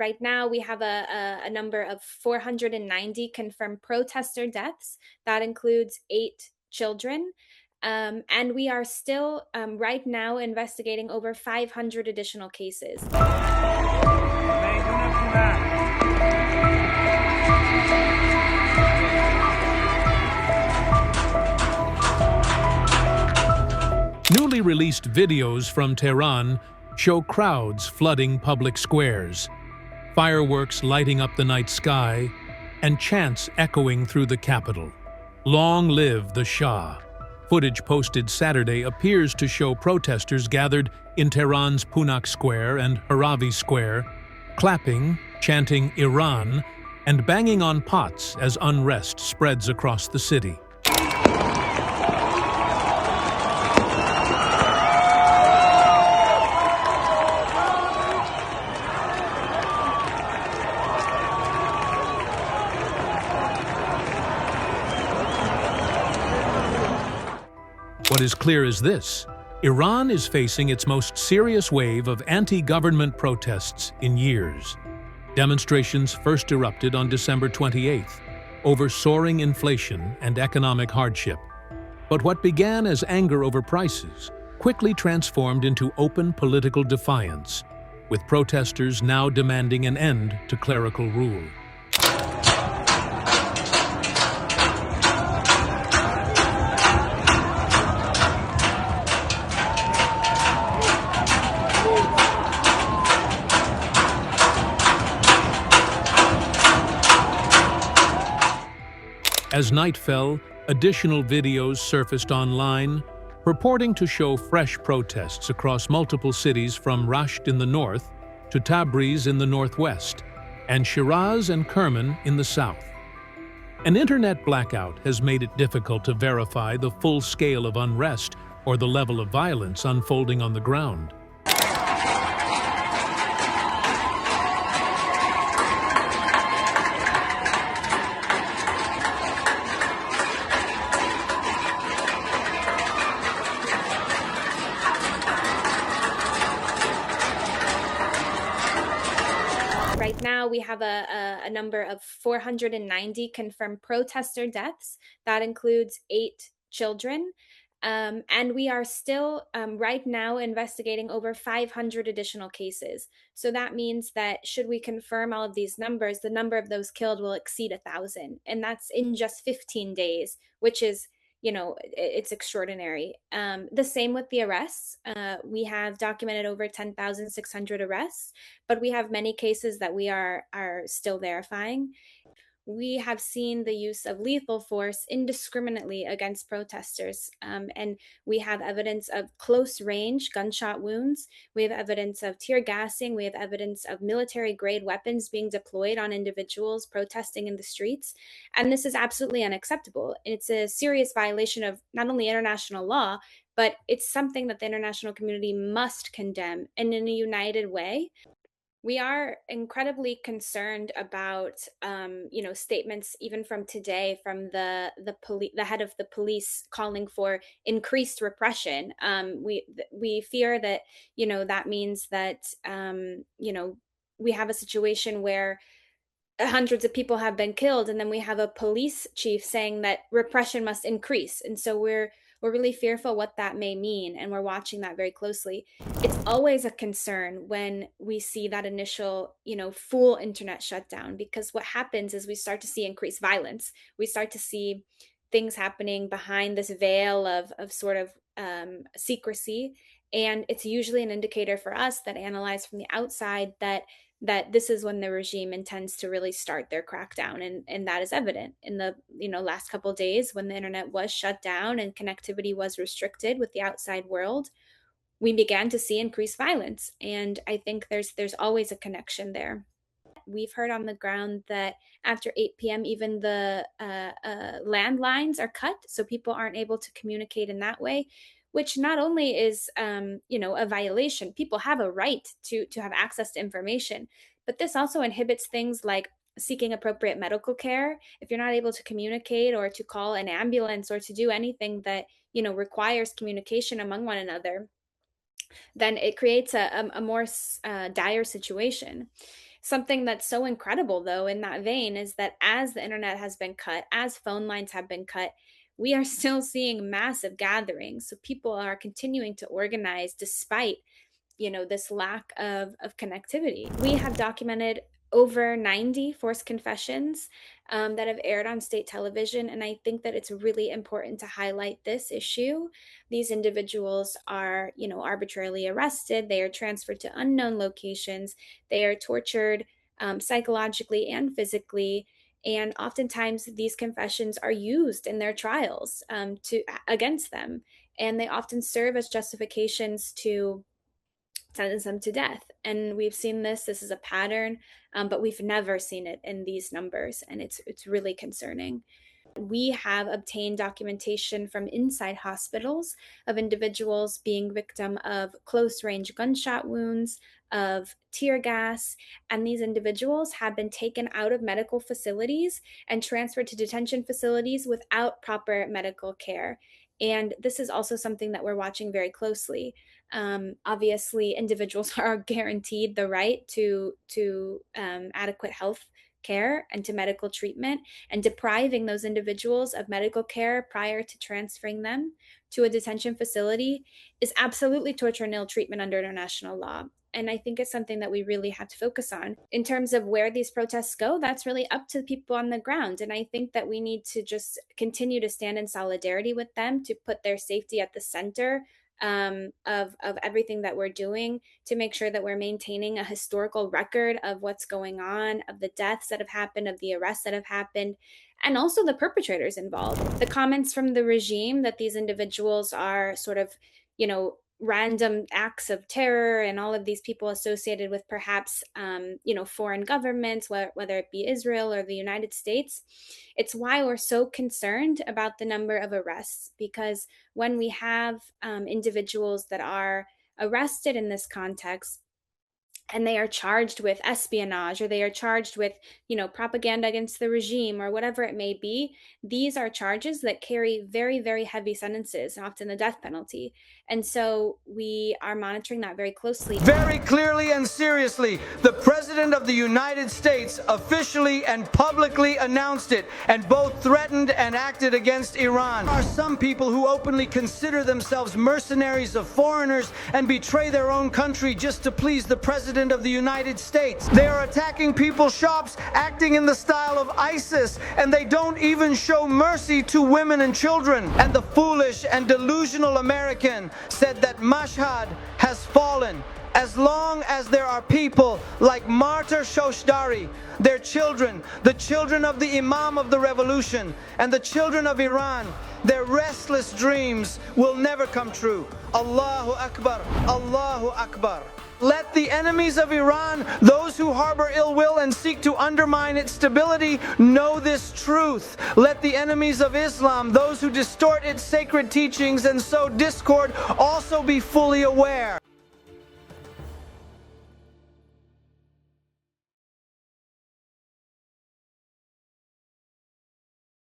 Right now, we have a number of 490 confirmed protester deaths. That includes 8 children. And we are still right now investigating over 500 additional cases. Newly released videos from Tehran show crowds flooding public squares, fireworks lighting up the night sky, and chants echoing through the capital. Long live the Shah. Footage posted Saturday appears to show protesters gathered in Tehran's Punak Square and Haravi Square, clapping, chanting Iran, and banging on pots as unrest spreads across the city. What is clear is this: Iran is facing its most serious wave of anti-government protests in years. Demonstrations first erupted on December 28th over soaring inflation and economic hardship. But what began as anger over prices quickly transformed into open political defiance, with protesters now demanding an end to clerical rule. As night fell, additional videos surfaced online, purporting to show fresh protests across multiple cities from Rasht in the north to Tabriz in the northwest, and Shiraz and Kerman in the south. An internet blackout has made it difficult to verify the full scale of unrest or the level of violence unfolding on the ground. Right now, we have a number of 490 confirmed protester deaths. That includes 8 children. And we are still right now investigating over 500 additional cases. So that means that should we confirm all of these numbers, the number of those killed will exceed 1,000. And that's in just 15 days, which is, it's extraordinary. The same with the arrests. We have documented over 10,600 arrests, but we have many cases that we are still verifying. We have seen the use of lethal force indiscriminately against protesters. And we have evidence of close range gunshot wounds. We have evidence of tear gassing. We have evidence of military grade weapons being deployed on individuals protesting in the streets. And this is absolutely unacceptable. It's a serious violation of not only international law, but it's something that the international community must condemn, and in a united way. We are incredibly concerned about, statements even from today from the head of the police calling for increased repression. We fear that that means that we have a situation where hundreds of people have been killed, and then we have a police chief saying that repression must increase, and so we're really fearful what that may mean, and we're watching that very closely. It's always a concern when we see that initial, full internet shutdown, because what happens is we start to see increased violence. We start to see things happening behind this veil of sort of secrecy, and it's usually an indicator for us that analyze from the outside that this is when the regime intends to really start their crackdown, and that is evident in the last couple of days when the internet was shut down and connectivity was restricted with the outside world. We began to see increased violence, and I think there's always a connection there. We've heard on the ground that after 8 p.m. even the landlines are cut, so people aren't able to communicate in that way, which not only is a violation. People have a right to have access to information, but this also inhibits things like seeking appropriate medical care. If you're not able to communicate or to call an ambulance or to do anything that requires communication among one another, then it creates a more dire situation. Something that's so incredible, though, in that vein is that as the internet has been cut, as phone lines have been cut, we are still seeing massive gatherings. So people are continuing to organize despite, this lack of connectivity. We have documented over 90 forced confessions that have aired on state television, and I think that it's really important to highlight this issue. These individuals are, arbitrarily arrested, they are transferred to unknown locations, they are tortured psychologically and physically, and oftentimes these confessions are used in their trials to against them, and they often serve as justifications to sentence them to death. And we've seen this is a pattern, but we've never seen it in these numbers, and it's really concerning. We have obtained documentation from inside hospitals of individuals being victim of close range gunshot wounds, of tear gas, and these individuals have been taken out of medical facilities and transferred to detention facilities without proper medical care. And this is also something that we're watching very closely. Obviously, individuals are guaranteed the right to adequate health care and to medical treatment, and depriving those individuals of medical care prior to transferring them to a detention facility is absolutely torture and ill treatment under international law. And I think it's something that we really have to focus on. In terms of where these protests go, that's really up to people on the ground. And I think that we need to just continue to stand in solidarity with them, to put their safety at the center of everything that we're doing, to make sure that we're maintaining a historical record of what's going on, of the deaths that have happened, of the arrests that have happened, and also the perpetrators involved. The comments from the regime that these individuals are sort of, random acts of terror, and all of these people associated with perhaps, foreign governments, whether it be Israel or the United States. It's why we're so concerned about the number of arrests, because when we have individuals that are arrested in this context, and they are charged with espionage, or they are charged with, propaganda against the regime, or whatever it may be, these are charges that carry very, very heavy sentences, often the death penalty. And so we are monitoring that very closely. Very clearly and seriously, the President of the United States officially and publicly announced it, and both threatened and acted against Iran. There are some people who openly consider themselves mercenaries of foreigners and betray their own country just to please the President of the United States. They are attacking people's shops, acting in the style of ISIS, and they don't even show mercy to women and children. And the foolish and delusional American said that Mashhad has fallen. As long as there are people like Martyr Shoshdari, their children, the children of the Imam of the Revolution, and the children of Iran, their restless dreams will never come true. Allahu Akbar, Allahu Akbar. Let the enemies of Iran, those who harbor ill will and seek to undermine its stability, know this truth. Let the enemies of Islam, those who distort its sacred teachings and sow discord, also be fully aware.